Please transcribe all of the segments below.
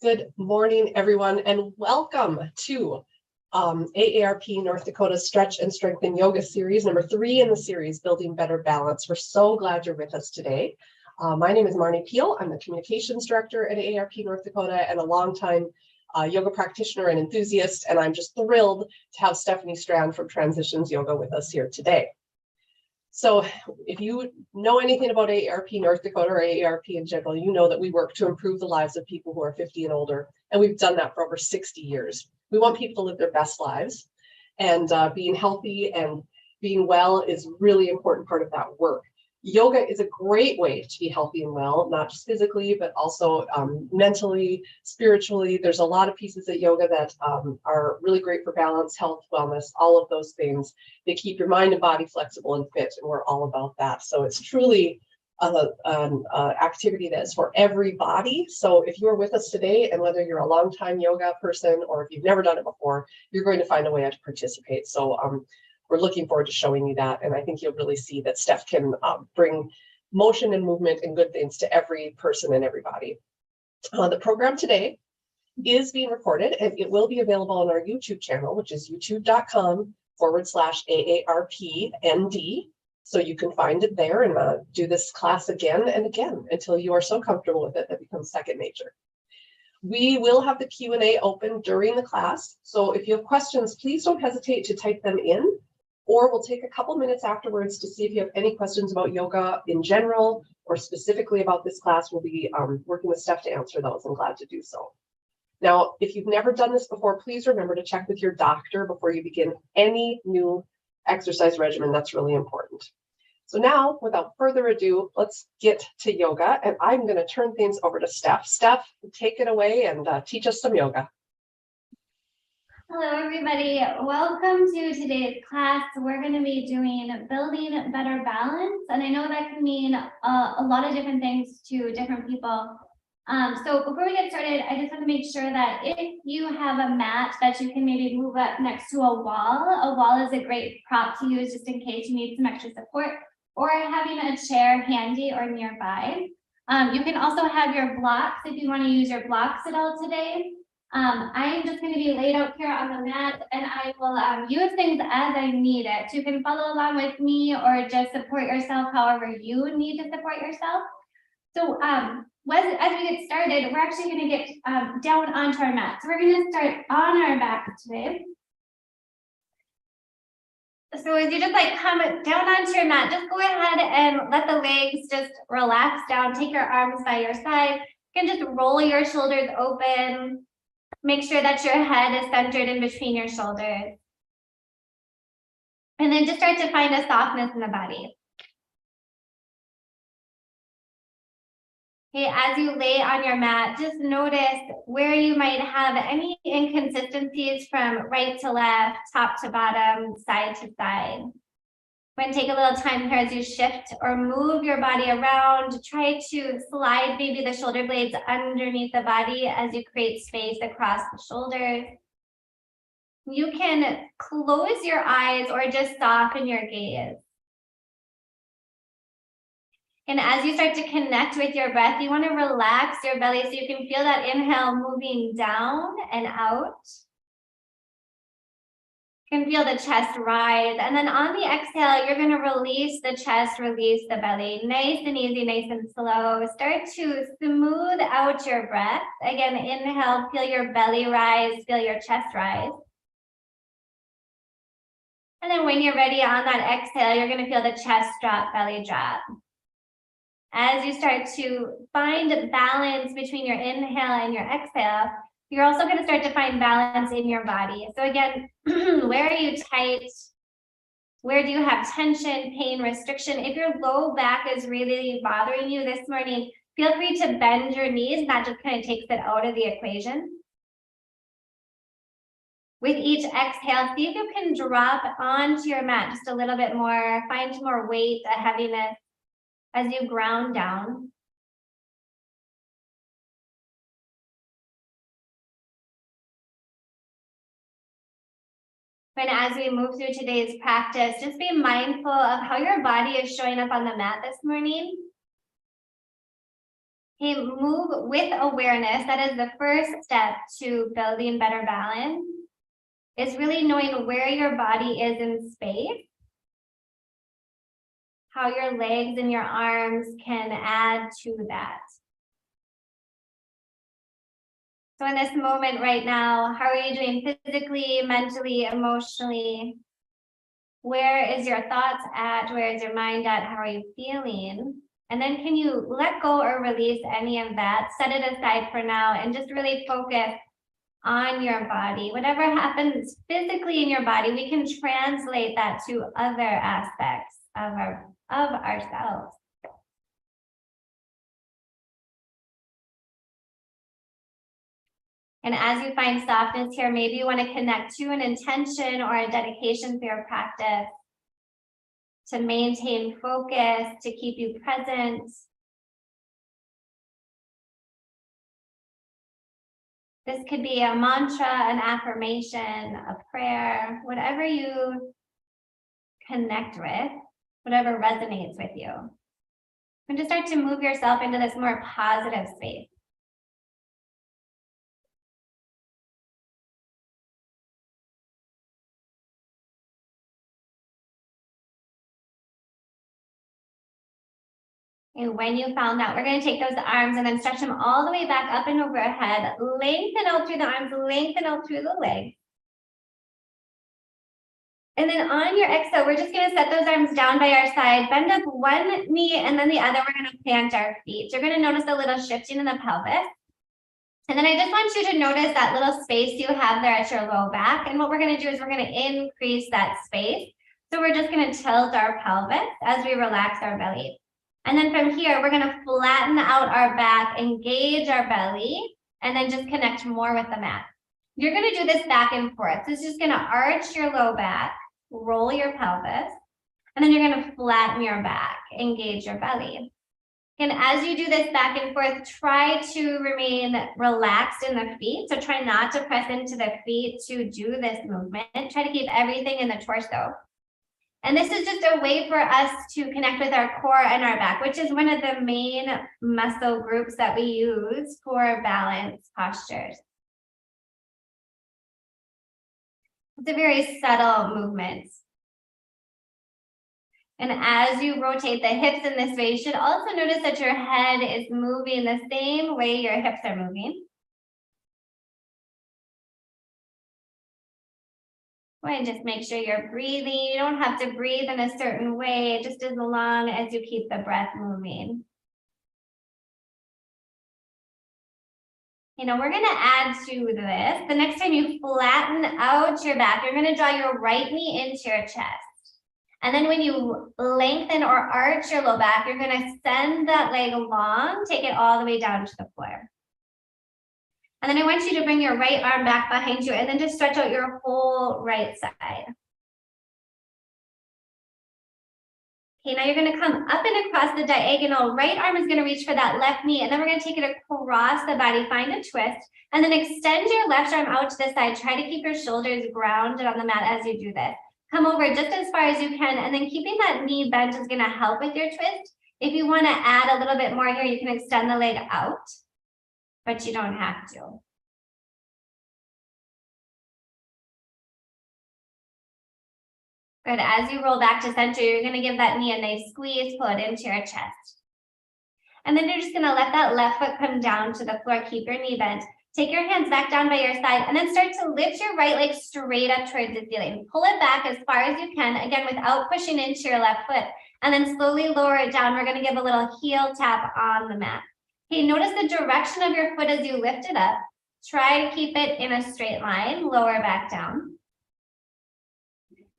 Good morning, everyone, and welcome to AARP North Dakota Stretch and Strengthen Yoga Series, number 3 in the series, Building Better Balance. We're so glad you're with us today. My name is Marnie Peel. I'm the Communications Director at AARP North Dakota and a longtime yoga practitioner and enthusiast, and I'm just thrilled to have Stephanie Strand from Transitions Yoga with us here today. So if you know anything about AARP North Dakota or AARP in general, you know that we work to improve the lives of people who are 50 and older, and we've done that for over 60 years. We want people to live their best lives, and being healthy and being well is a really important part of that work. Yoga is a great way to be healthy and well, not just physically, but also mentally, spiritually. There's a lot of pieces of yoga that are really great for balance, health, wellness, all of those things. They keep your mind and body flexible and fit, and we're all about that. So it's truly an activity that's for everybody. So if you're with us today, and whether you're a longtime yoga person or if you've never done it before, you're going to find a way to participate. So we're looking forward to showing you that. And I think you'll really see that Steph can bring motion and movement and good things to every person and everybody. The program today is being recorded, and it will be available on our YouTube channel, which is youtube.com/AARPND. So you can find it there and do this class again and again until you are so comfortable with it that it becomes second nature. We will have the Q&A open during the class. So if you have questions, please don't hesitate to type them in, or we'll take a couple minutes afterwards to see if you have any questions about yoga in general or specifically about this class. We'll be working with Steph to answer those. I'm glad to do so. Now, if you've never done this before, please remember to check with your doctor before you begin any new exercise regimen. That's really important. So now, without further ado, let's get to yoga, and I'm going to turn things over to Steph. Steph, take it away and teach us some yoga. Hello, everybody. Welcome to today's class. We're going to be doing building better balance, and I know that can mean a lot of different things to different people. So before we get started, I just want to make sure that if you have a mat that you can maybe move up next to a wall is a great prop to use just in case you need some extra support, or having a chair handy or nearby. You can also have your blocks if you want to use your blocks at all today. I am just going to be laid out here on the mat, and I will use things as I need it. You can follow along with me or just support yourself however you need to support yourself. So as we get started, we're actually going to get down onto our mat. So we're going to start on our back today. So as you just come down onto your mat, just go ahead and let the legs just relax down. Take your arms by your side. You can just roll your shoulders open. Make sure that your head is centered in between your shoulders. And then just start to find a softness in the body. Okay, as you lay on your mat, just notice where you might have any inconsistencies from right to left, top to bottom, side to side. We're going to take a little time here as you shift or move your body around. Try to slide maybe the shoulder blades underneath the body as you create space across the shoulders. You can close your eyes or just soften your gaze. And as you start to connect with your breath, you want to relax your belly so you can feel that inhale moving down and out. You can feel the chest rise. And then on the exhale, you're going to release the chest, release the belly. Nice and easy, nice and slow. Start to smooth out your breath. Again, inhale, feel your belly rise, feel your chest rise. And then when you're ready on that exhale, you're going to feel the chest drop, belly drop. As you start to find balance between your inhale and your exhale, you're also going to start to find balance in your body. So again, where are you tight? Where do you have tension, pain, restriction? If your low back is really bothering you this morning, feel free to bend your knees. That just kind of takes it out of the equation. With each exhale, see if you can drop onto your mat just a little bit more, find more weight, a heaviness as you ground down. And as we move through today's practice, just be mindful of how your body is showing up on the mat this morning. Okay, move with awareness. That is the first step to building better balance. Is really knowing where your body is in space, how your legs and your arms can add to that. So in this moment right now, how are you doing physically, mentally, emotionally? Where is your thoughts at? Where is your mind at? How are you feeling? And then can you let go or release any of that, set it aside for now, and just really focus on your body. Whatever happens physically in your body, we can translate that to other aspects of ourselves. And as you find softness here, maybe you want to connect to an intention or a dedication for your practice to maintain focus, to keep you present. This could be a mantra, an affirmation, a prayer, whatever you connect with, whatever resonates with you. And just start to move yourself into this more positive space. And when you found that, we're going to take those arms and then stretch them all the way back up and overhead. Lengthen out through the arms, lengthen out through the legs. And then on your exhale, we're just going to set those arms down by our side, bend up one knee and then the other. We're going to plant our feet. You're going to notice a little shifting in the pelvis. And then I just want you to notice that little space you have there at your low back. And what we're going to do is we're going to increase that space. So we're just going to tilt our pelvis as we relax our belly. And then from here, we're going to flatten out our back, engage our belly, and then just connect more with the mat. You're going to do this back and forth. So it's just going to arch your low back, roll your pelvis, and then you're going to flatten your back, engage your belly. And as you do this back and forth, try to remain relaxed in the feet. So try not to press into the feet to do this movement. Try to keep everything in the torso. And this is just a way for us to connect with our core and our back, which is one of the main muscle groups that we use for balance postures. It's a very subtle movement. And as you rotate the hips in this way, you should also notice that your head is moving the same way your hips are moving. And just make sure you're breathing. You don't have to breathe in a certain way, just as long as you keep the breath moving. You know, we're going to add to this. The next time you flatten out your back, you're going to draw your right knee into your chest. And then when you lengthen or arch your low back, you're going to send that leg long, take it all the way down to the floor. And then I want you to bring your right arm back behind you and then just stretch out your whole right side. Okay, now you're going to come up and across the diagonal. Right arm is going to reach for that left knee, and then we're going to take it across the body, find a twist, and then extend your left arm out to the side. Try to keep your shoulders grounded on the mat as you do this. Come over just as far as you can, and then keeping that knee bent is going to help with your twist. If you want to add a little bit more here, you can extend the leg out, but you don't have to. Good. As you roll back to center, you're going to give that knee a nice squeeze, pull it into your chest. And then you're just going to let that left foot come down to the floor. Keep your knee bent. Take your hands back down by your side and then start to lift your right leg straight up towards the ceiling. Pull it back as far as you can, again, without pushing into your left foot. And then slowly lower it down. We're going to give a little heel tap on the mat. Okay, notice the direction of your foot as you lift it up. Try to keep it in a straight line. Lower back down.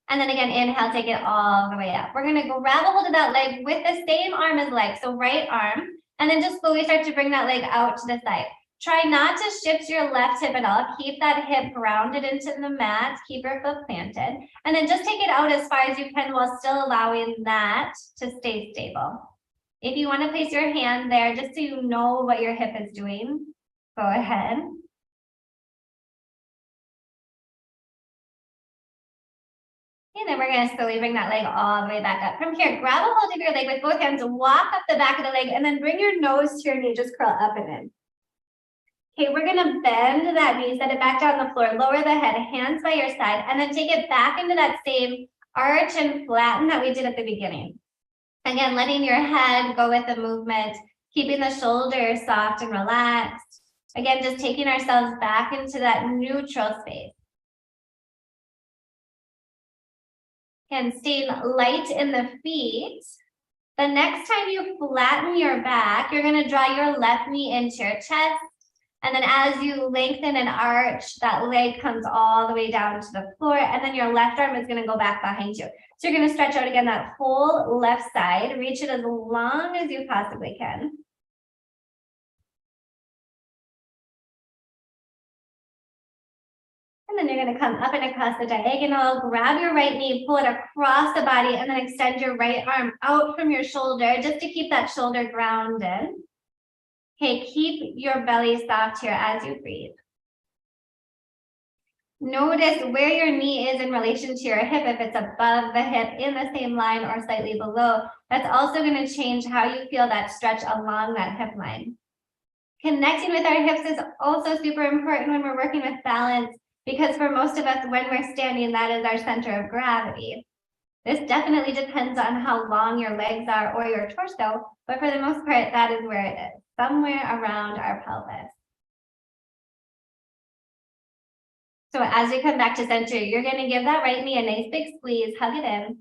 And then again, inhale, take it all the way up. We're going to grab a hold of that leg with the same arm as leg. So right arm, and then just slowly start to bring that leg out to the side. Try not to shift your left hip at all. Keep that hip grounded into the mat. Keep your foot planted. And then just take it out as far as you can while still allowing that to stay stable. If you want to place your hand there, just so you know what your hip is doing, go ahead. And then we're going to slowly bring that leg all the way back up. From here, grab a hold of your leg with both hands, walk up the back of the leg, and then bring your nose to your knee, just curl up and in. Okay, we're going to bend that knee, set it back down on the floor, lower the head, hands by your side, and then take it back into that same arch and flatten that we did at the beginning. Again, letting your head go with the movement, keeping the shoulders soft and relaxed. Again, just taking ourselves back into that neutral space. And staying light in the feet. The next time you flatten your back, you're going to draw your left knee into your chest. And then as you lengthen and arch, that leg comes all the way down to the floor. And then your left arm is going to go back behind you. So you're going to stretch out again that whole left side. Reach it as long as you possibly can. And then you're going to come up and across the diagonal, grab your right knee, pull it across the body, and then extend your right arm out from your shoulder just to keep that shoulder grounded. Okay, keep your belly soft here as you breathe. Notice where your knee is in relation to your hip, if it's above the hip, in the same line, or slightly below. That's also going to change how you feel that stretch along that hip line. Connecting with our hips is also super important when we're working with balance, because for most of us, when we're standing, that is our center of gravity. This definitely depends on how long your legs are or your torso, but for the most part, that is where it is, somewhere around our pelvis. So as we come back to center, you're going to give that right knee a nice big squeeze, hug it in,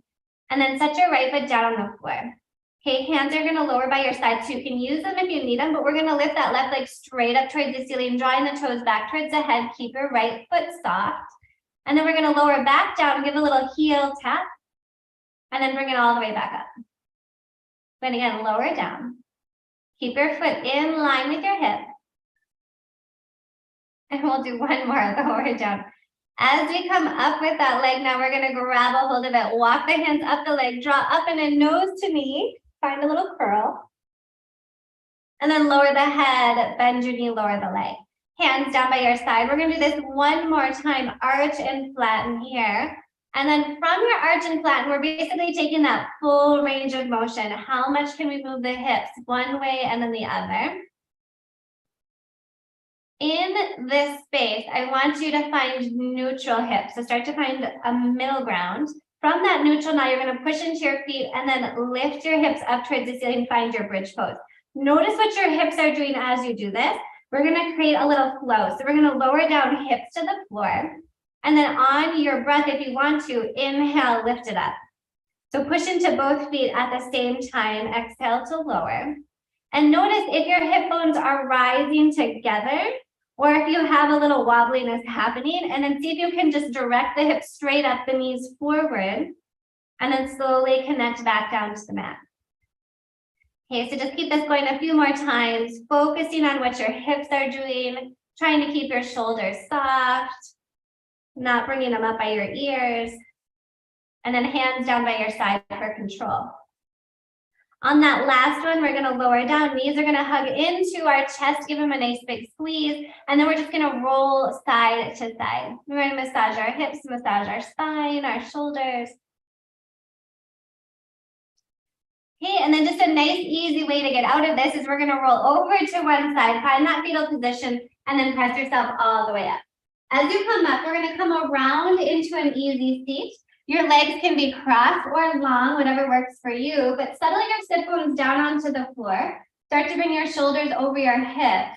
and then set your right foot down on the floor. Okay, hands are going to lower by your side, so you can use them if you need them, but we're going to lift that left leg straight up towards the ceiling, drawing the toes back towards the head, keep your right foot soft, and then we're going to lower back down, give a little heel tap, and then bring it all the way back up. Then again, lower down. Keep your foot in line with your hip. And we'll do one more, lower down. As we come up with that leg, now we're going to grab a hold of it. Walk the hands up the leg, draw up and in, nose to knee. Find a little curl. And then lower the head, bend your knee, lower the leg. Hands down by your side. We're going to do this one more time. Arch and flatten here. And then from your arch and flatten, we're basically taking that full range of motion. How much can we move the hips one way and then the other? In this space, I want you to find neutral hips. So start to find a middle ground. From that neutral, now you're going to push into your feet and then lift your hips up towards the ceiling, find your bridge pose. Notice what your hips are doing as you do this. We're going to create a little flow. So we're going to lower down hips to the floor. And then on your breath, if you want to, inhale, lift it up. So push into both feet at the same time. Exhale to lower. And notice if your hip bones are rising together, or if you have a little wobbliness happening, and then see if you can just direct the hips straight up, the knees forward, and then slowly connect back down to the mat. Okay, so just keep this going a few more times, focusing on what your hips are doing, trying to keep your shoulders soft, not bringing them up by your ears, and then hands down by your side for control. On that last one, we're going to lower down. Knees are going to hug into our chest, give them a nice big squeeze, and then we're just going to roll side to side. We're going to massage our hips, massage our spine, our shoulders. Okay, and then just a nice, easy way to get out of this is we're going to roll over to one side, find that fetal position, and then press yourself all the way up. As you come up, we're going to come around into an easy seat. Your legs can be crossed or long, whatever works for you, but settle your sit bones down onto the floor. Start to bring your shoulders over your hips,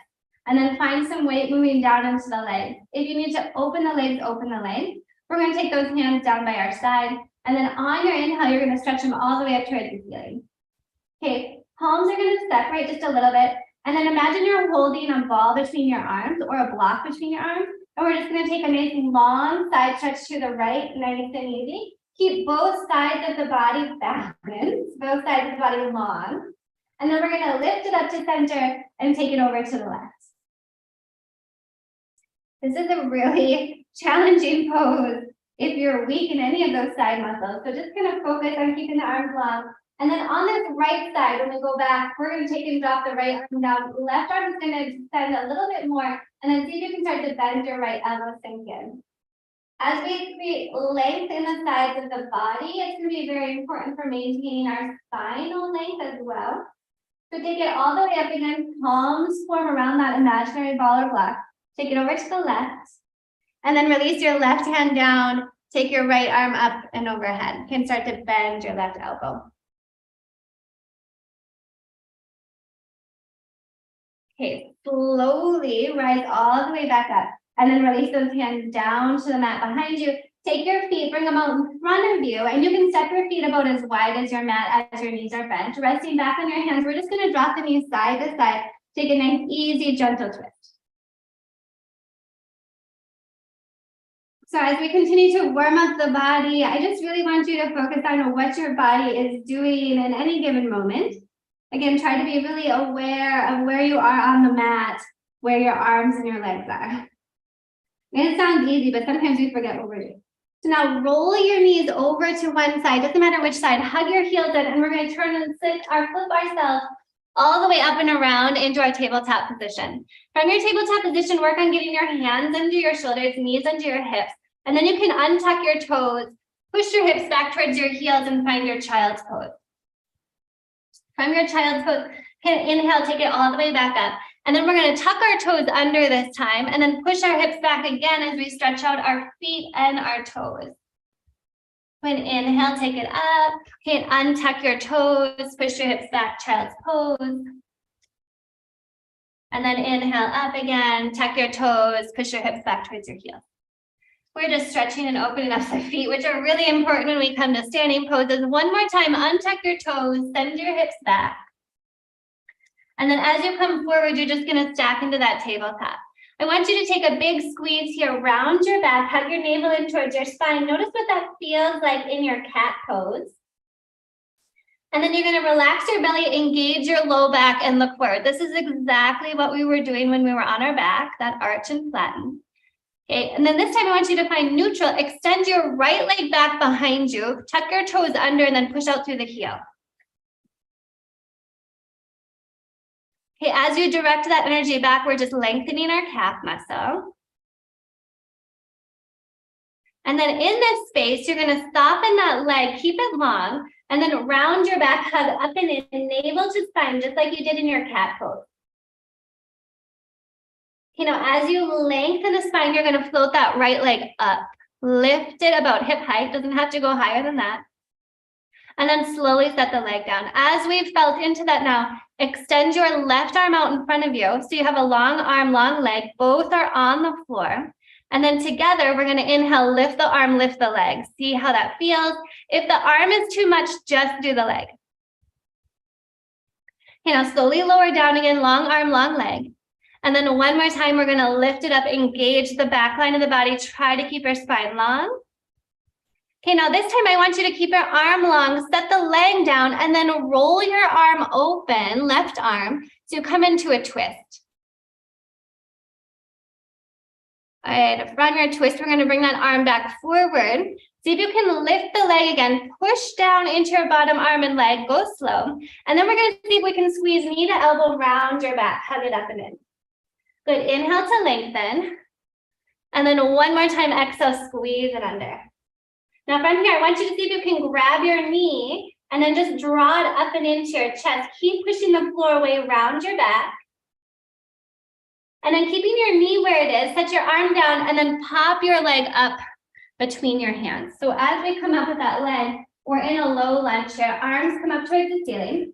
and then find some weight moving down into the legs. If you need to open the legs, open the legs. We're going to take those hands down by our side, and then on your inhale, you're going to stretch them all the way up towards the ceiling. Okay, palms are going to separate just a little bit, and then imagine you're holding a ball between your arms or a block between your arms. And we're just going to take a nice long side stretch to the right, nice and easy. Keep both sides of the body balanced, both sides of the body long. And then we're going to lift it up to center and take it over to the left. This is a really challenging pose if you're weak in any of those side muscles. So just kind of focus on keeping the arms long. And then on this right side, when we go back, we're going to take and drop the right arm down. Left arm is going to extend a little bit more. And then see if you can start to bend your right elbow, sink in. As we create length in the sides of the body, it's going to be very important for maintaining our spinal length as well. So take it all the way up again, palms form around that imaginary ball or block. Take it over to the left, and then release your left hand down. Take your right arm up and overhead. You can start to bend your left elbow. Okay, slowly rise all the way back up, and then release those hands down to the mat behind you. Take your feet, bring them out in front of you, and you can step your feet about as wide as your mat as your knees are bent. Resting back on your hands, we're just going to drop the knees side to side. Take a nice, easy, gentle twist. So as we continue to warm up the body, I just really want you to focus on what your body is doing in any given moment. Again, try to be really aware of where you are on the mat, where your arms and your legs are. And it sounds easy, but sometimes we forget what we're doing. So now roll your knees over to one side, doesn't matter which side, hug your heels in, and we're going to turn and flip ourselves all the way up and around into our tabletop position. From your tabletop position, work on getting your hands under your shoulders, knees under your hips, and then you can untuck your toes, push your hips back towards your heels, and find your child's pose. From your child's pose, inhale, take it all the way back up. And then we're going to tuck our toes under this time, and then push our hips back again as we stretch out our feet and our toes. When inhale, take it up. Okay, untuck your toes, push your hips back, child's pose. And then inhale up again, tuck your toes, push your hips back towards your heels. We're just stretching and opening up the feet, which are really important when we come to standing poses. One more time, untuck your toes, send your hips back. And then as you come forward, you're just going to stack into that tabletop. I want you to take a big squeeze here, round your back, hug your navel in towards your spine. Notice what that feels like in your cat pose. And then you're going to relax your belly, engage your low back, and look forward. This is exactly what we were doing when we were on our back, that arch and flatten. Okay, and then this time I want you to find neutral. Extend your right leg back behind you, tuck your toes under, and then push out through the heel. Okay, as you direct that energy back, we're just lengthening our calf muscle. And then in this space, you're going to soften that leg, keep it long, and then round your back, hug up and in, navel to spine, just like you did in your cat pose. You know, as you lengthen the spine, you're going to float that right leg up. Lift it about hip height, doesn't have to go higher than that. And then slowly set the leg down. As we've felt into that now, extend your left arm out in front of you. So you have a long arm, long leg. Both are on the floor. And then together, we're going to inhale, lift the arm, lift the leg. See how that feels. If the arm is too much, just do the leg. You know, slowly lower down again, long arm, long leg. And then one more time, we're going to lift it up, engage the back line of the body. Try to keep your spine long. Okay, now this time I want you to keep your arm long, set the leg down, and then roll your arm open, left arm, so you come into a twist. All right, from your twist, we're going to bring that arm back forward. See if you can lift the leg again, push down into your bottom arm and leg, go slow. And then we're going to see if we can squeeze knee to elbow, round your back, hug it up and in. Good, inhale to lengthen. And then one more time, exhale, squeeze it under. Now from here, I want you to see if you can grab your knee and then just draw it up and into your chest. Keep pushing the floor away, round your back. And then keeping your knee where it is, set your arm down and then pop your leg up between your hands. So as we come up with that leg, we're in a low lunge here. Arms come up towards the ceiling.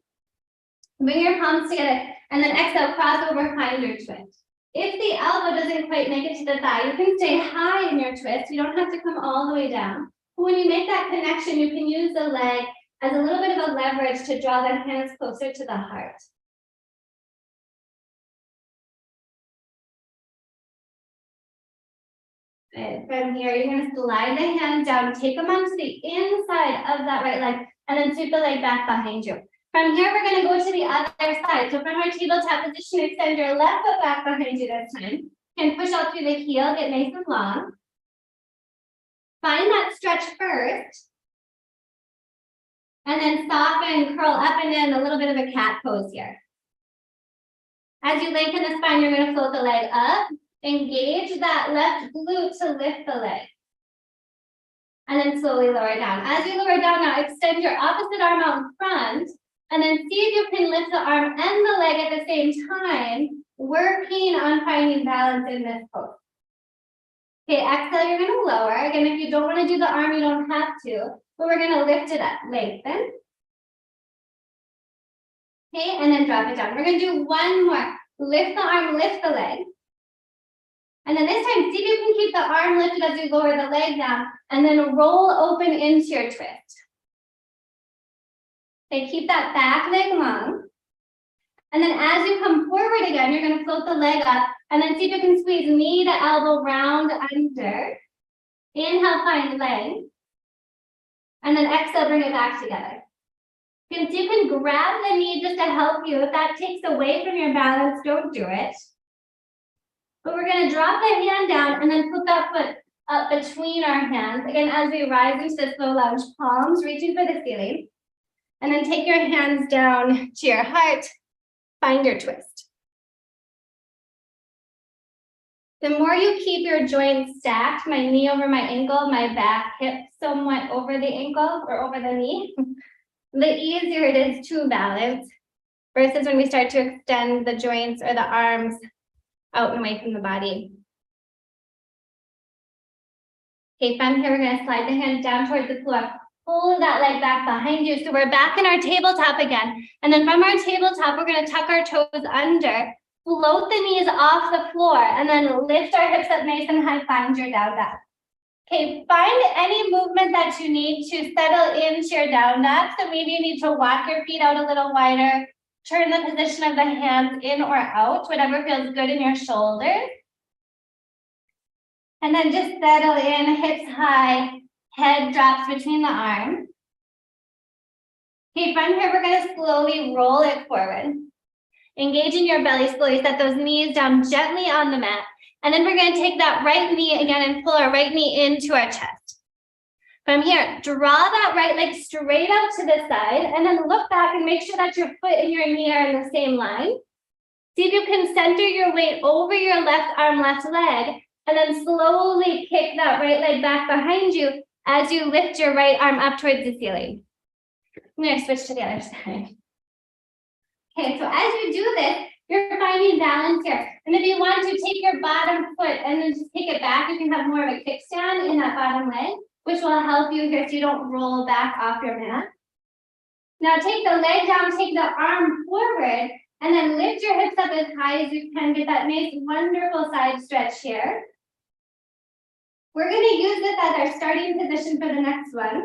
Bring your palms together and then exhale, cross over, find your twist. If the elbow doesn't quite make it to the thigh, you can stay high in your twist. You don't have to come all the way down. When you make that connection, you can use the leg as a little bit of a leverage to draw the hands closer to the heart. Good. From here, you're going to slide the hands down, take them onto the inside of that right leg, and then sweep the leg back behind you. From here, we're going to go to the other side. So from our tabletop position, extend your left foot back behind you this time. And push out through the heel, get nice and long. Find that stretch first. And then soften, curl up and in, a little bit of a cat pose here. As you lengthen the spine, you're going to float the leg up. Engage that left glute to lift the leg. and then slowly lower down. As you lower down now, extend your opposite arm out in front, and then see if you can lift the arm and the leg at the same time, working on finding balance in this pose. Okay, exhale, you're gonna lower. Again, if you don't wanna do the arm, you don't have to, but we're gonna lift it up, lengthen. Okay, and then drop it down. We're gonna do one more. Lift the arm, lift the leg. And then this time, see if you can keep the arm lifted as you lower the leg down, and then roll open into your twist. Okay, keep that back leg long. And then as you come forward again, you're gonna float the leg up, and then see if you can squeeze knee to elbow round under. Inhale, find length. And then exhale, bring it back together. So you can grab the knee just to help you. If that takes away from your balance, don't do it. But we're gonna drop the hand down and then put that foot up between our hands. Again, as we rise into the slow lounge, palms reaching for the ceiling. And then take your hands down to your heart, find your twist. The more you keep your joints stacked, my knee over my ankle, my back, hip somewhat over the ankle or over the knee, the easier it is to balance versus when we start to extend the joints or the arms out and away from the body. Okay, from here, we're gonna slide the hands down towards the floor. Pull that leg back behind you. So we're back in our tabletop again. And then from our tabletop, we're gonna tuck our toes under, float the knees off the floor, and then lift our hips up nice and high, find your down dog. Okay, find any movement that you need to settle into your down dog. So maybe you need to walk your feet out a little wider, turn the position of the hands in or out, whatever feels good in your shoulders. And then just settle in, hips high, head drops between the arms. Okay, from here, we're gonna slowly roll it forward. Engage in your belly, slowly set those knees down gently on the mat. And then we're gonna take that right knee again and pull our right knee into our chest. From here, draw that right leg straight out to the side and then look back and make sure that your foot and your knee are in the same line. See if you can center your weight over your left arm, left leg, and then slowly kick that right leg back behind you as you lift your right arm up towards the ceiling. I'm gonna switch to the other side. Okay, so as you do this, you're finding balance here. And if you want to take your bottom foot and then just take it back, you can have more of a kickstand in that bottom leg, which will help you here so you don't roll back off your mat. Now take the leg down, take the arm forward, and then lift your hips up as high as you can. Get that nice, wonderful side stretch here. We're going to use this as our starting position for the next one.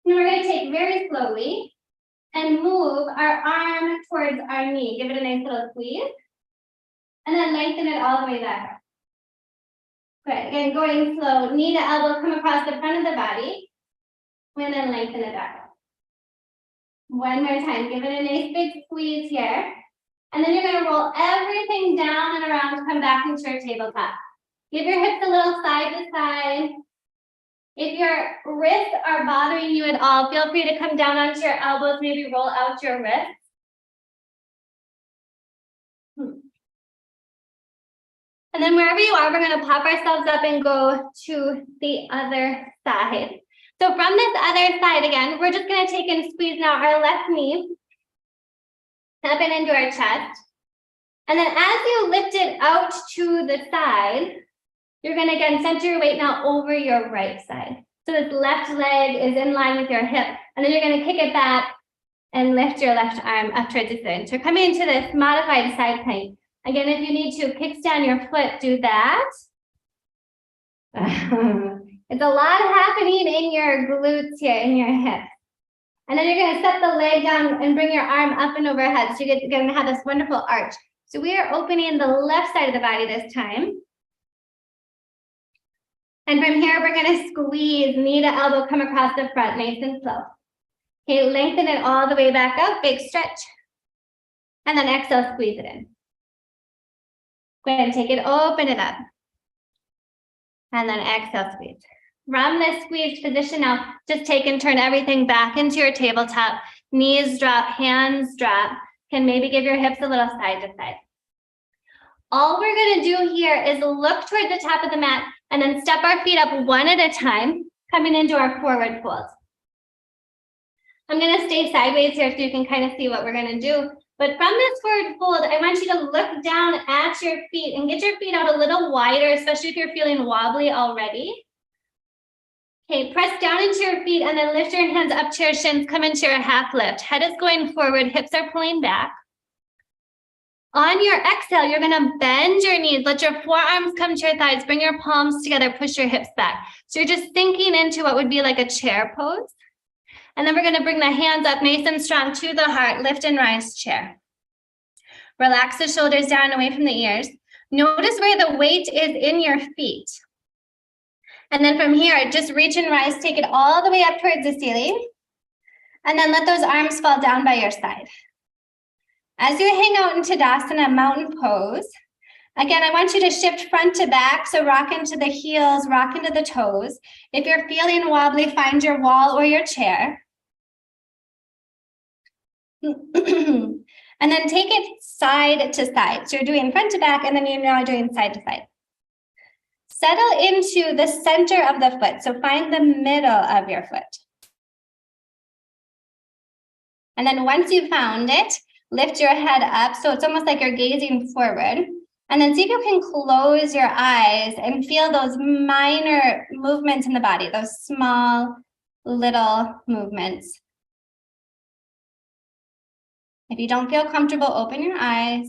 And we're going to take very slowly and move our arm towards our knee. Give it a nice little squeeze. And then lengthen it all the way back up. Good. Again, going slow. Knee to elbow, come across the front of the body. And then lengthen it back up. One more time. Give it a nice big squeeze here. And then you're going to roll everything down and around to come back into your tabletop. Give your hips a little side to side. If your wrists are bothering you at all, feel free to come down onto your elbows, maybe roll out your wrists. And then wherever you are, we're going to pop ourselves up and go to the other side. So from this other side again, we're just going to take and squeeze now our left knee up and into our chest. And then as you lift it out to the side, you're going to again center your weight now over your right side. So this left leg is in line with your hip. And then you're going to kick it back and lift your left arm up towards the ceiling. So coming into this modified side plank. Again, if you need to kickstand your foot, do that. It's a lot happening in your glutes here, in your hips. And then you're going to set the leg down and bring your arm up and overhead. So you're going to have this wonderful arch. So we are opening the left side of the body this time. And from here, we're going to squeeze knee to elbow, come across the front, nice and slow. Okay, lengthen it all the way back up, big stretch. And then exhale, squeeze it in. Go ahead and take it, open it up. And then exhale, squeeze. From this squeezed position now, just take and turn everything back into your tabletop. Knees drop, hands drop. Can maybe give your hips a little side to side. All we're going to do here is look toward the top of the mat and then step our feet up one at a time. coming into our forward fold. I'm going to stay sideways here so you can kind of see what we're going to do. But from this forward fold, I want you to look down at your feet and get your feet out a little wider, especially if you're feeling wobbly already. Okay, press down into your feet and then lift your hands up to your shins, come into your half lift. Head is going forward, hips are pulling back. On your exhale, you're going to bend your knees, let your forearms come to your thighs, bring your palms together, push your hips back. So you're just sinking into what would be like a chair pose. And then we're going to bring the hands up nice and strong to the heart, lift and rise chair. Relax the shoulders down away from the ears. Notice where the weight is in your feet. And then from here, just reach and rise, take it all the way up towards the ceiling. And then let those arms fall down by your side. As you hang out in Tadasana, mountain pose, again, I want you to shift front to back. So rock into the heels, rock into the toes. If you're feeling wobbly, find your wall or your chair. And then take it side to side. So you're doing front to back, and then you're now doing side to side. Settle into the center of the foot. So find the middle of your foot. And then once you've found it, lift your head up. So it's almost like you're gazing forward. And then see if you can close your eyes and feel those minor movements in the body, those small little movements. If you don't feel comfortable, open your eyes.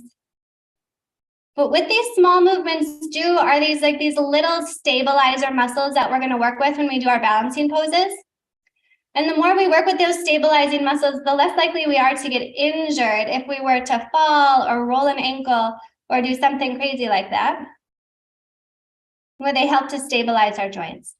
But with these small movements are these little stabilizer muscles that we're going to work with when we do our balancing poses. And the more we work with those stabilizing muscles, the less likely we are to get injured if we were to fall or roll an ankle or do something crazy like that, where they help to stabilize our joints.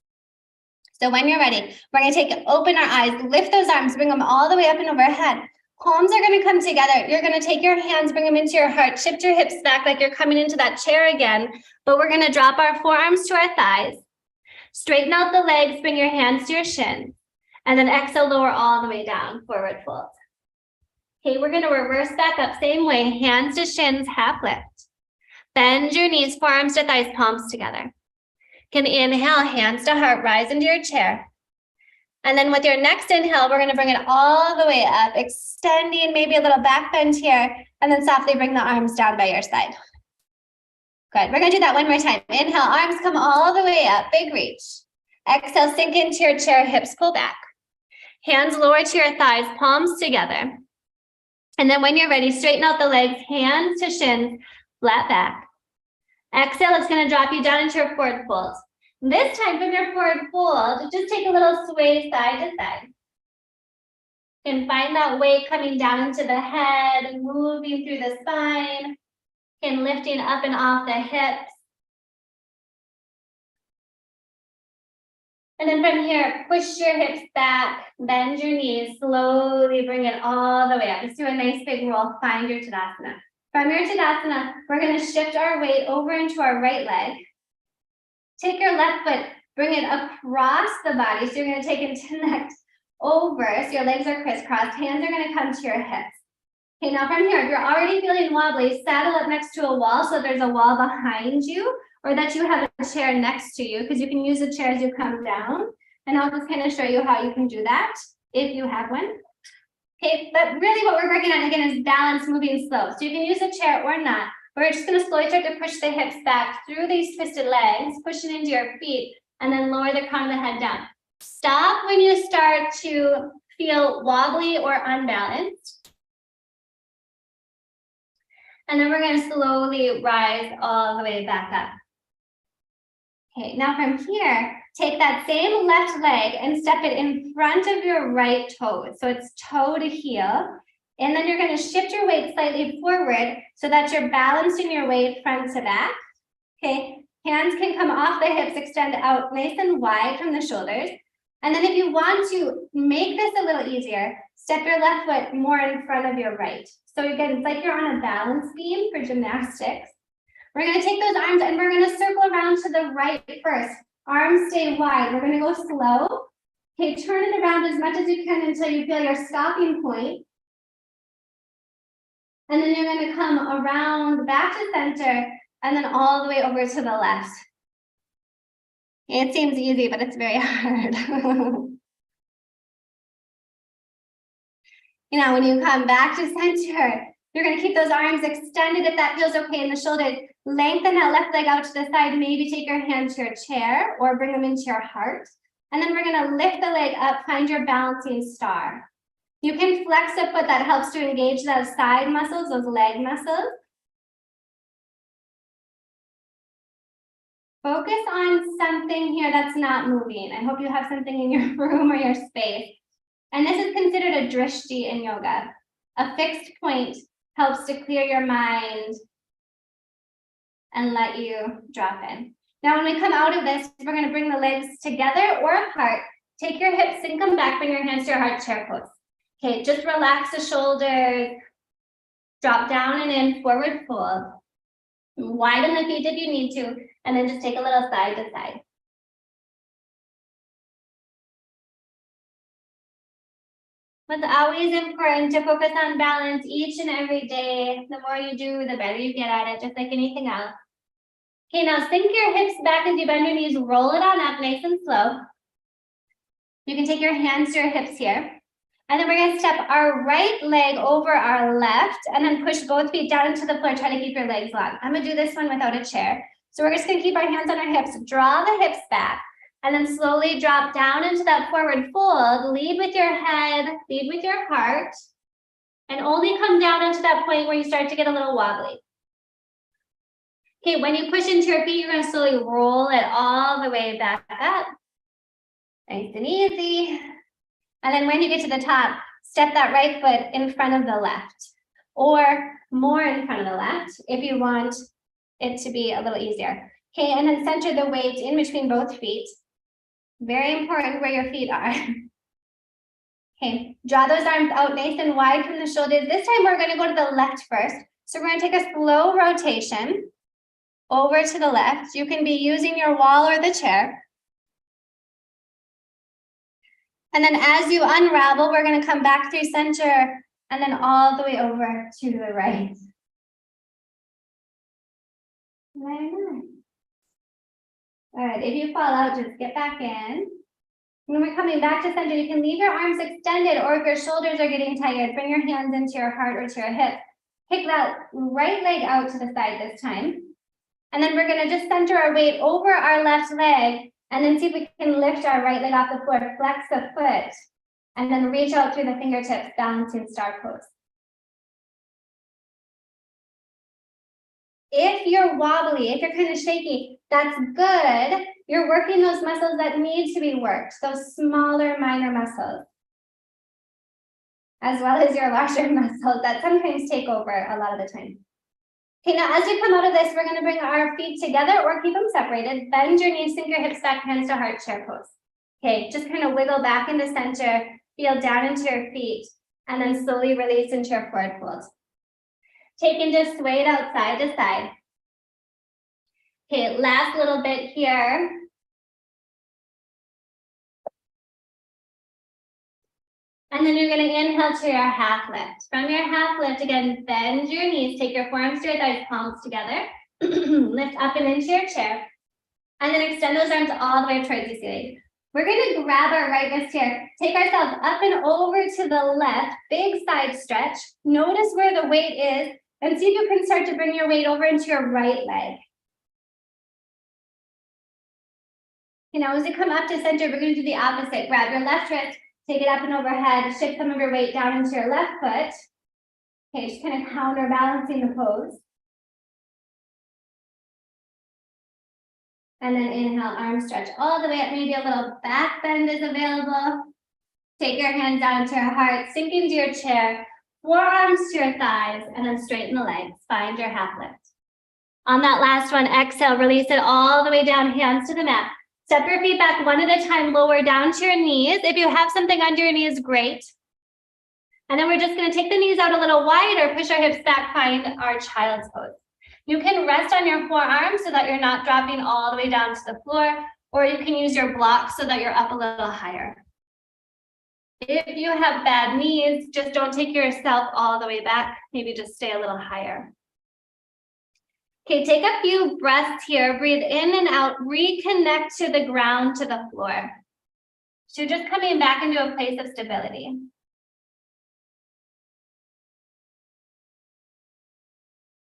So when you're ready, we're going to open our eyes, lift those arms, bring them all the way up and overhead. Palms are going to come together. You're going to take your hands, bring them into your heart, shift your hips back like you're coming into that chair again. But we're going to drop our forearms to our thighs. Straighten out the legs, bring your hands to your shins. And then exhale, lower all the way down, forward fold. Okay, we're going to reverse back up, same way, hands to shins, half lift. Bend your knees, forearms to thighs, palms together. You can inhale, hands to heart, rise into your chair. And then with your next inhale, we're going to bring it all the way up, extending maybe a little back bend here, and then softly bring the arms down by your side. Good. We're going to do that one more time. Inhale, arms come all the way up, big reach. Exhale, sink into your chair, hips pull back. Hands lower to your thighs, palms together. And then when you're ready, straighten out the legs, hands to shins, flat back. Exhale, it's going to drop you down into your forward fold. This time from your forward fold, just take a little sway side to side. And find that weight coming down into the head, moving through the spine, and lifting up and off the hips. And then from here, push your hips back, bend your knees, slowly bring it all the way up. Just do a nice big roll, find your Tadasana. From your Tadasana, we're going to shift our weight over into our right leg. Take your left foot, bring it across the body. So you're going to take and connect over. So your legs are crisscrossed. Hands are going to come to your hips. Okay, now from here, if you're already feeling wobbly, saddle up next to a wall so there's a wall behind you, or that you have a chair next to you, because you can use the chair as you come down. And I'll just kind of show you how you can do that if you have one. Okay, but really what we're working on again is balance, moving slow. So you can use a chair or not. We're just going to slowly start to push the hips back through these twisted legs, pushing into your feet, and then lower the crown of the head down. Stop when you start to feel wobbly or unbalanced. And then we're going to slowly rise all the way back up. Okay, now from here, take that same left leg and step it in front of your right toe. So it's toe to heel. And then you're going to shift your weight slightly forward so that you're balancing your weight front to back. Okay, hands can come off the hips, extend out nice and wide from the shoulders. And then if you want to make this a little easier, step your left foot more in front of your right. So again, it's like you're on a balance beam for gymnastics. We're going to take those arms and we're going to circle around to the right first. Arms stay wide. We're going to go slow. Okay, turn it around as much as you can until you feel your stopping point. And then you're going to come around back to center and then all the way over to the left. It seems easy, but it's very hard. You know, when you come back to center, you're going to keep those arms extended if that feels okay in the shoulders. Lengthen that left leg out to the side. Maybe take your hands to your chair or bring them into your heart. And then we're going to lift the leg up, find your balancing star. You can flex a foot. That helps to engage those side muscles, those leg muscles. Focus on something here that's not moving. I hope you have something in your room or your space. And this is considered a drishti in yoga. A fixed point helps to clear your mind and let you drop in. Now, when we come out of this, we're going to bring the legs together or apart. Take your hips, sink them back, bring your hands to your heart, chair pose. Okay, just relax the shoulders. Drop down and in, forward fold. Widen the feet if you need to, and then just take a little side to side. It's always important to focus on balance each and every day. The more you do, the better you get at it, just like anything else. Okay, now sink your hips back as you bend your knees, roll it on up nice and slow. You can take your hands to your hips here. And then we're going to step our right leg over our left and then push both feet down into the floor. Try to keep your legs long. I'm going to do this one without a chair. So we're just going to keep our hands on our hips, draw the hips back, and then slowly drop down into that forward fold. Lead with your head, lead with your heart, and only come down into that point where you start to get a little wobbly. Okay, when you push into your feet, you're going to slowly roll it all the way back up. Nice and easy. And then when you get to the top, step that right foot in front of the left, or more in front of the left if you want it to be a little easier. Okay, and then center the weight in between both feet. Very important where your feet are. Okay, draw those arms out nice and wide from the shoulders. This time we're going to go to the left first. So we're going to take a slow rotation over to the left. You can be using your wall or the chair. And then as you unravel, we're going to come back through center and then all the way over to the right. Very nice. All right, if you fall out, just get back in. When we're coming back to center, you can leave your arms extended, or if your shoulders are getting tired, bring your hands into your heart or to your hip. Kick that right leg out to the side this time. And then we're going to just center our weight over our left leg. And then see if we can lift our right leg off the floor, flex the foot, and then reach out through the fingertips, balancing star pose. If you're wobbly, if you're kind of shaky, that's good. You're working those muscles that need to be worked, those smaller, minor muscles, as well as your larger muscles that sometimes take over a lot of the time. Okay, now as you come out of this, we're going to bring our feet together or keep them separated. Bend your knees, sink your hips back, hands to heart, chair pose. Okay, just kind of wiggle back into center, feel down into your feet, and then slowly release into your forward fold. Take and just sway it out side to side. Okay, last little bit here. And then you're going to inhale to your half lift. From your half lift, again, bend your knees, take your forearms to your thighs, palms together. Lift up and into your chair. And then extend those arms all the way towards the ceiling. We're going to grab our right wrist here, take ourselves up and over to the left, big side stretch. Notice where the weight is, and see if you can start to bring your weight over into your right leg. You know, as you come up to center, we're going to do the opposite. Grab your left wrist, take it up and overhead, shift some of your weight down into your left foot. Okay, just kind of counterbalancing the pose. And then inhale, arm stretch all the way up, maybe a little back bend is available. Take your hands down to your heart, sink into your chair, forearms to your thighs, and then straighten the legs. Find your half lift. On that last one, exhale, release it all the way down, hands to the mat. Step your feet back one at a time, lower down to your knees. If you have something under your knees, great. And then we're just going to take the knees out a little wider, push our hips back, find our child's pose. You can rest on your forearms so that you're not dropping all the way down to the floor, or you can use your blocks so that you're up a little higher. If you have bad knees, just don't take yourself all the way back. Maybe just stay a little higher. Okay, take a few breaths here. Breathe in and out. Reconnect to the ground, to the floor. So just coming back into a place of stability.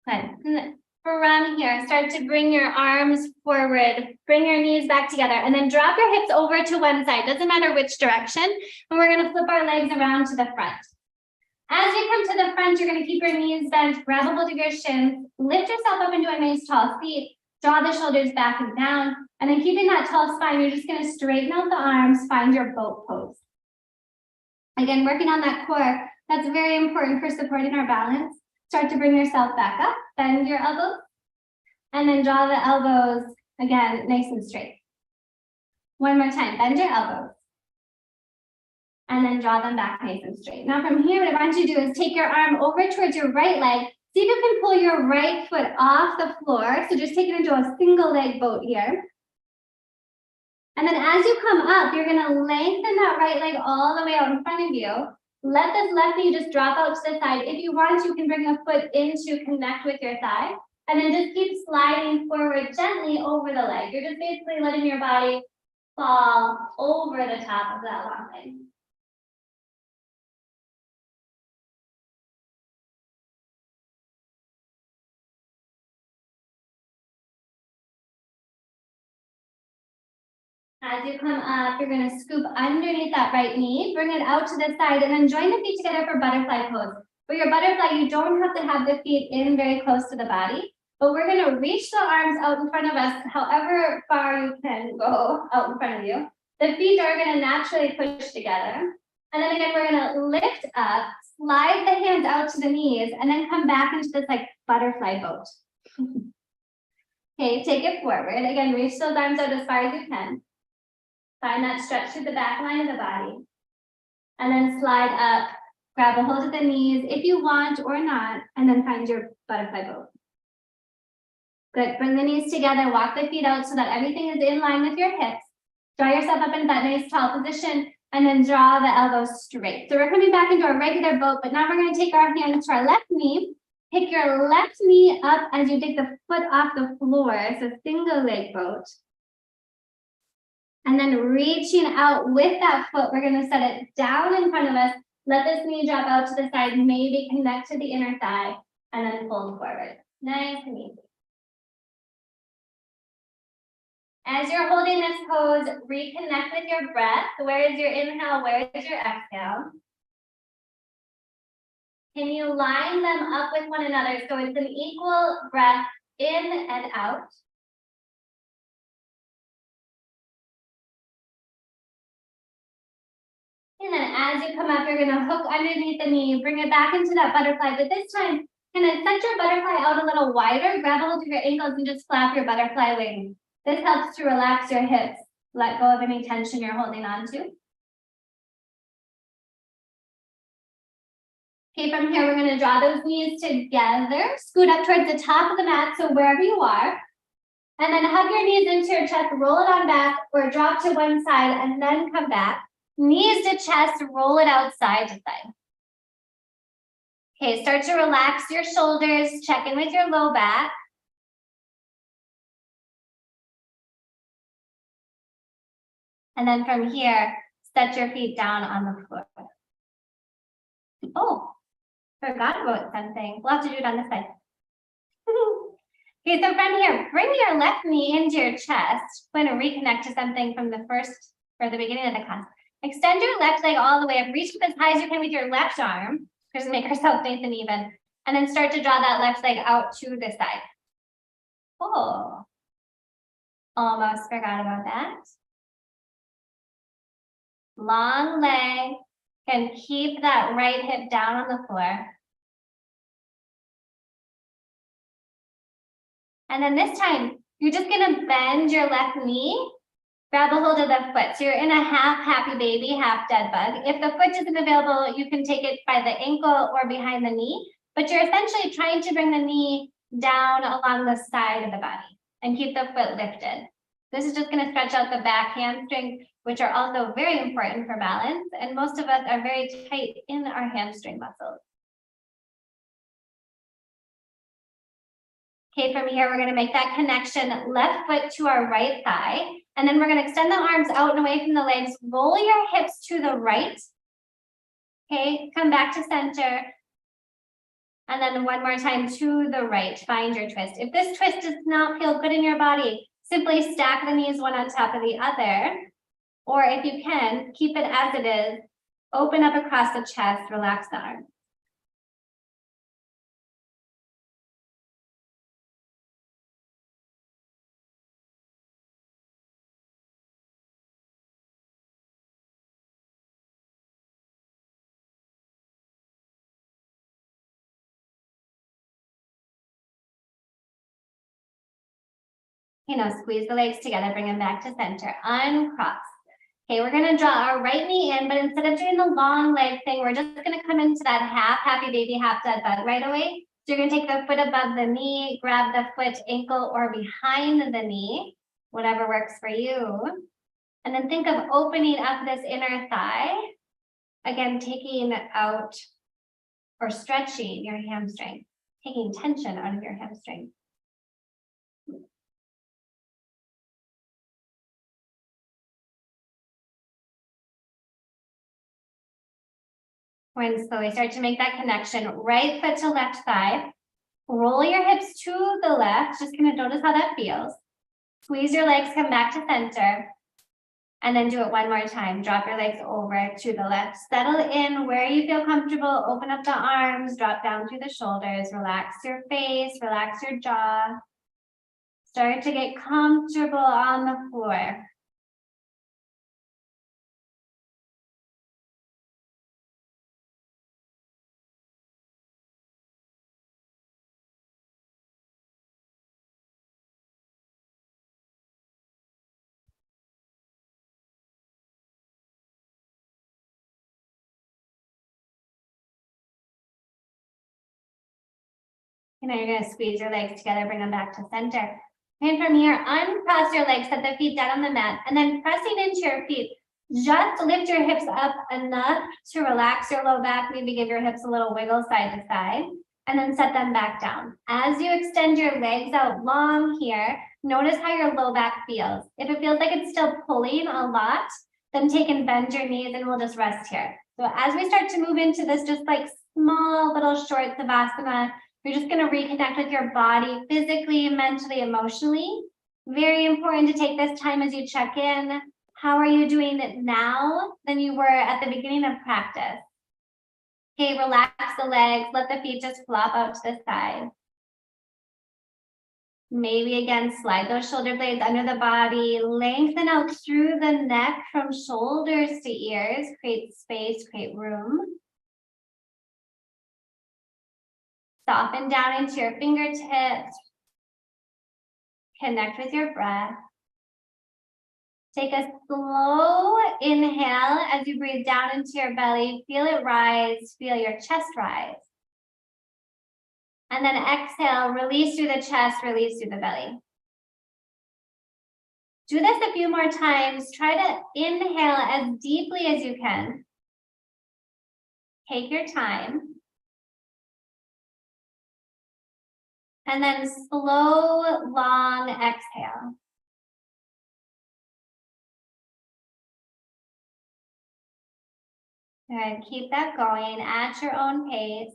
Good. From here, start to bring your arms forward, bring your knees back together, and then drop your hips over to one side. Doesn't matter which direction. And we're going to flip our legs around to the front. As you come to the front, you're going to keep your knees bent, grab a hold of your shins, lift yourself up into a nice tall seat, draw the shoulders back and down, and then keeping that tall spine, you're just going to straighten out the arms, find your boat pose. Again, working on that core, that's very important for supporting our balance. Start to bring yourself back up, bend your elbows, and then draw the elbows, again, nice and straight. One more time, bend your elbows, and then draw them back nice and straight. Now from here, what I want you to do is take your arm over towards your right leg. See if you can pull your right foot off the floor. So just take it into a single leg boat here. And then as you come up, you're gonna lengthen that right leg all the way out in front of you. Let this left knee just drop out to the side. If you want, you can bring a foot in to connect with your thigh. And then just keep sliding forward gently over the leg. You're just basically letting your body fall over the top of that long leg. As you come up, you're going to scoop underneath that right knee, bring it out to the side, and then join the feet together for butterfly pose. For your butterfly, you don't have to have the feet in very close to the body, but we're going to reach the arms out in front of us, however far you can go out in front of you. The feet are going to naturally push together. And then again, we're going to lift up, slide the hands out to the knees, and then come back into this like butterfly boat. Okay, take it forward. Again, reach those arms out as far as you can. Find that stretch through the back line of the body. And then slide up, grab a hold of the knees if you want or not, and then find your butterfly boat. Good, bring the knees together, walk the feet out so that everything is in line with your hips. Draw yourself up into that nice tall position, and then draw the elbows straight. So we're coming back into a regular boat, but now we're gonna take our hands to our left knee, pick your left knee up as you take the foot off the floor. It's a single leg boat. And then reaching out with that foot, we're going to set it down in front of us. Let this knee drop out to the side, maybe connect to the inner thigh, and then fold forward. Nice and easy. As you're holding this pose, reconnect with your breath. Where is your inhale? Where is your exhale? Can you line them up with one another so it's an equal breath in and out? And then as you come up, you're going to hook underneath the knee, bring it back into that butterfly. But this time, kind of set your butterfly out a little wider, grab a hold of your ankles and just flap your butterfly wings. This helps to relax your hips, let go of any tension you're holding on to. Okay, from here, we're going to draw those knees together, scoot up towards the top of the mat, so wherever you are. And then hug your knees into your chest, roll it on back, or drop to one side and then come back. Knees to chest, roll it out side to side. Okay, start to relax your shoulders, check in with your low back. And then from here, set your feet down on the floor. Oh, forgot about something. We'll have to do it on this side. Okay, so from here, bring your left knee into your chest. We're going to reconnect to something from the beginning of the class. Extend your left leg all the way up. Reach up as high as you can with your left arm. Just make yourself nice and even. And then start to draw that left leg out to the side. Oh, almost forgot about that. Long leg. And keep that right hip down on the floor. And then this time, you're just going to bend your left knee. Grab a hold of the foot. So you're in a half happy baby, half dead bug. If the foot isn't available, you can take it by the ankle or behind the knee, but you're essentially trying to bring the knee down along the side of the body and keep the foot lifted. This is just going to stretch out the back hamstring, which are also very important for balance. And most of us are very tight in our hamstring muscles. Okay, from here, we're gonna make that connection, left foot to our right thigh. And then we're gonna extend the arms out and away from the legs. Roll your hips to the right. Okay, come back to center. And then one more time to the right, find your twist. If this twist does not feel good in your body, simply stack the knees one on top of the other. Or if you can, keep it as it is. Open up across the chest, relax the arms. Squeeze the legs together, bring them back to center, uncross. Okay, we're gonna draw our right knee in, but instead of doing the long leg thing, we're just gonna come into that half happy baby, half dead bug right away. So you're gonna take the foot above the knee, grab the foot, ankle, or behind the knee, whatever works for you. And then think of opening up this inner thigh. Again, taking out or stretching your hamstring, taking tension out of your hamstring. We're going to slowly start to make that connection, right foot to left thigh. Roll your hips to the left, just kind of notice how that feels. Squeeze your legs, come back to center. And then do it one more time. Drop your legs over to the left. Settle in where you feel comfortable. Open up the arms, drop down through the shoulders. Relax your face, relax your jaw. Start to get comfortable on the floor. You're going to squeeze your legs together, bring them back to center. And from here, uncross your legs, set the feet down on the mat, and then pressing into your feet, just lift your hips up enough to relax your low back, maybe give your hips a little wiggle side to side, and then set them back down. As you extend your legs out long here, notice how your low back feels. If it feels like it's still pulling a lot, then take and bend your knees and we'll just rest here. So as we start to move into this just like small little short savasana, you're just going to reconnect with your body physically, mentally, emotionally. Very important to take this time as you check in. How are you doing it now than you were at the beginning of practice? Okay, relax the legs. Let the feet just flop out to the side. Maybe again, slide those shoulder blades under the body. Lengthen out through the neck from shoulders to ears. Create space, create room. Soften down into your fingertips. Connect with your breath. Take a slow inhale as you breathe down into your belly. Feel it rise, feel your chest rise. And then exhale, release through the chest, release through the belly. Do this a few more times. Try to inhale as deeply as you can. Take your time. And then slow, long exhale. Good. Keep that going at your own pace.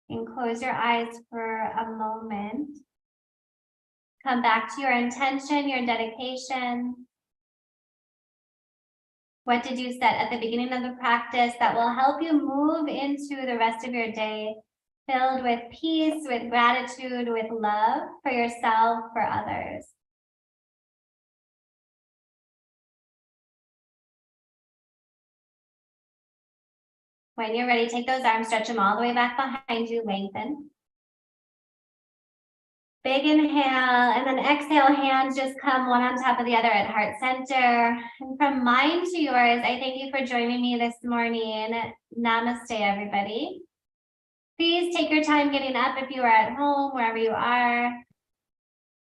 And close your eyes for a moment. Come back to your intention, your dedication. What did you set at the beginning of the practice that will help you move into the rest of your day filled with peace, with gratitude, with love for yourself, for others? When you're ready, take those arms, stretch them all the way back behind you, lengthen. Big inhale, and then exhale, hands just come one on top of the other at heart center. And from mine to yours, I thank you for joining me this morning. Namaste, everybody. Please take your time getting up if you are at home, wherever you are. You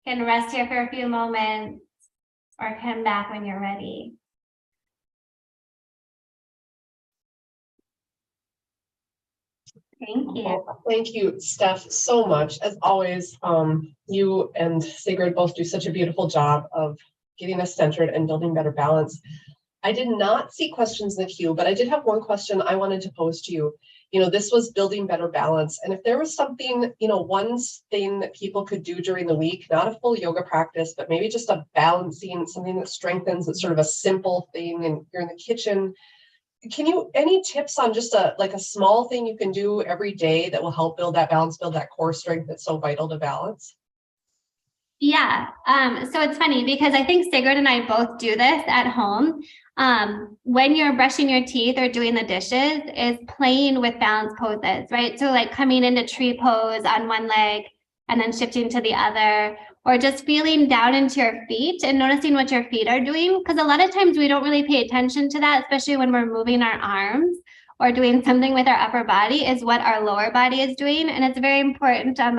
can rest here for a few moments or come back when you're ready. Thank you. Well, thank you, Steph, so much. As always, you and Sigrid both do such a beautiful job of getting us centered and building better balance. I did not see questions in the queue, but I did have one question I wanted to pose to you. This was building better balance. And if there was something, one thing that people could do during the week, not a full yoga practice, but maybe just a balancing, something that strengthens, it's sort of a simple thing, and you're in the kitchen. Any tips on just a small thing you can do every day that will help build that balance, build that core strength that's so vital to balance? Yeah. So it's funny because I think Sigrid and I both do this at home. When you're brushing your teeth or doing the dishes, is playing with balance poses, right? So like coming into tree pose on one leg and then shifting to the other, or just feeling down into your feet and noticing what your feet are doing. Because a lot of times we don't really pay attention to that, especially when we're moving our arms or doing something with our upper body, is what our lower body is doing. And it's very important on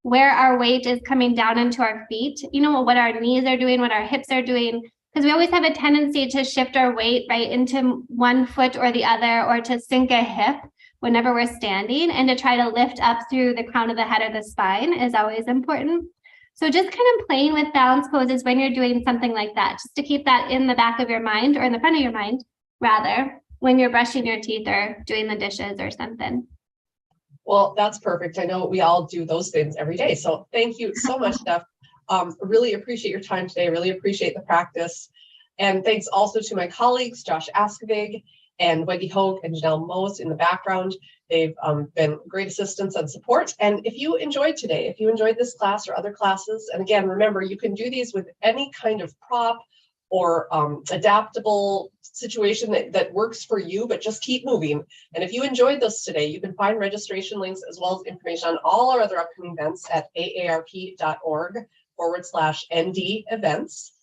where our weight is coming down into our feet, what our knees are doing, what our hips are doing, because we always have a tendency to shift our weight right into one foot or the other, or to sink a hip whenever we're standing, and to try to lift up through the crown of the head or the spine is always important. So just kind of playing with balance poses when you're doing something like that, just to keep that in the back of your mind, or in the front of your mind, rather, when you're brushing your teeth or doing the dishes or something. Well, that's perfect. I know we all do those things every day. So thank you so much, Steph. Really appreciate your time today. Really appreciate the practice. And thanks also to my colleagues, Josh Askevig and Wendy Hogue and Janelle Mose in the background. They've been great assistance and support. And if you enjoyed today, if you enjoyed this class or other classes, and again, remember, you can do these with any kind of prop or adaptable situation that works for you, but just keep moving. And if you enjoyed this today, you can find registration links as well as information on all our other upcoming events at aarp.org/ND events.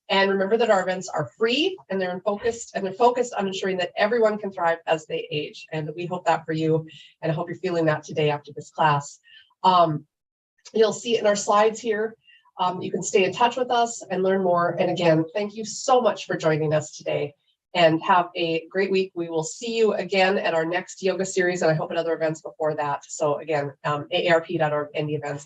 And remember that our events are free, and they're focused on ensuring that everyone can thrive as they age. And we hope that for you, and I hope you're feeling that today after this class. You'll see it in our slides here. You can stay in touch with us and learn more. And again, thank you so much for joining us today, and have a great week. We will see you again at our next yoga series, and I hope at other events before that. So again, aarp.org, ND events.